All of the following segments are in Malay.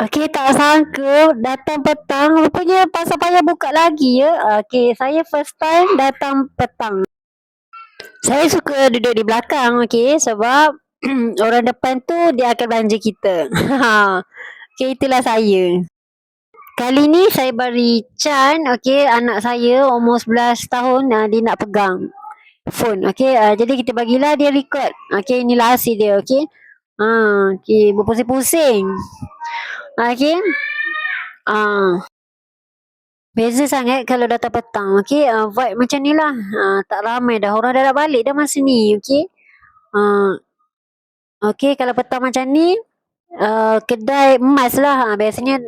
Okey, tak sangka datang petang rupanya pasal payah buka lagi ya. Okey, saya first time datang petang. Saya suka duduk di belakang, okey, sebab orang depan tu dia akan belanja kita. Okey, itulah saya. Kali ni saya beri Chan, okey, anak saya umur 11 tahun, dia nak pegang phone, okey. Jadi kita bagilah dia record. Okey, inilah hasil dia, okey. Okey, berpusing-pusing. Okey. Beza sangat kalau datang petang, okey. Vibe macam ni lah. Tak ramai dah. Orang dah nak balik dah masa ni, okey. Okey, kalau petang macam ni, kedai emas lah. Biasanya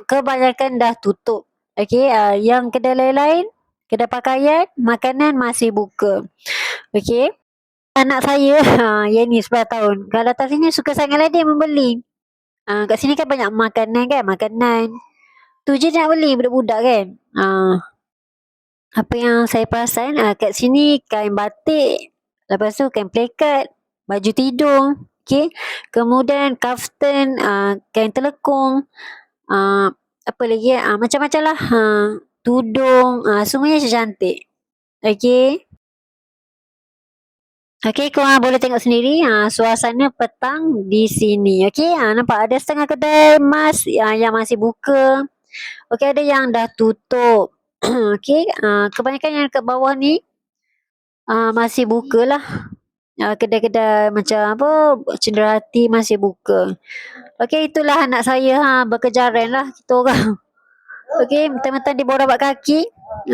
kebanyakan dah tutup. Okey, yang kedai lain-lain, kedai pakaian, makanan masih buka. Okey. Anak saya, yang ni 11 tahun. Kalau datang sini suka sangatlah dia membeli. Kat sini kan banyak makanan kan, makanan. Tu je nak beli budak-budak kan. Apa yang saya perasan, kat sini kain batik, lepas tu kain plekat, baju tidung, okey. Kemudian kaftan, kain telekung, apa lagi, macam-macam lah. Tudung, semuanya cantik. Okey. Okey, korang boleh tengok sendiri suasana petang di sini. Okey, nampak ada setengah kedai emas yang masih buka. Okey, ada yang dah tutup. Okey, kebanyakan yang kat bawah ni masih buka lah. Kedai-kedai macam apa, Cenderawasih masih buka. Okey, itulah anak saya berkejaran lah kita orang. Okey, mentang-mentang dia bawa rabat kaki.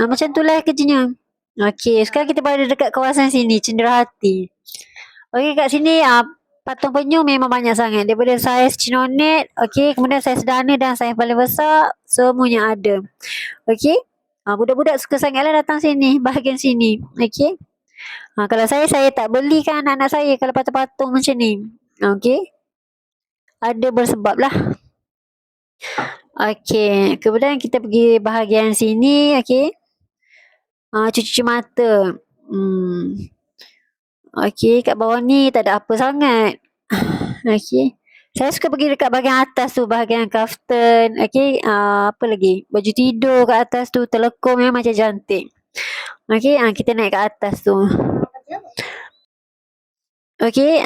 Macam itulah kerjanya. Okey, sekarang kita berada dekat kawasan sini, Cenderawasih. Okey, kat sini patung penyu memang banyak sangat. Daripada saiz cinonet, okey, kemudian saiz sederhana dan saiz paling besar, semuanya ada. Okey. Budak-budak suka sangatlah datang sini, bahagian sini. Okey. Kalau saya tak belikan anak-anak saya kalau patung-patung macam ni. Okey. Ada bersebab lah. Okey, kemudian kita pergi bahagian sini, okey. Cuci mata. Okey, kat bawah ni tak ada apa sangat. Okey. Saya suka pergi dekat bahagian atas tu, bahagian kaftan. Okey, apa lagi? Baju tidur kat atas tu, telekung memang macam cantik. Okey, kita naik kat atas tu. Okey,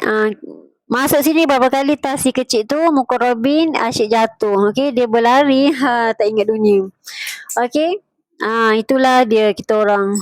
masuk sini berapa kali tas si kecil tu, muka Robin asyik jatuh. Okey, dia berlari, tak ingat dunia. Okey, itulah dia kita orang.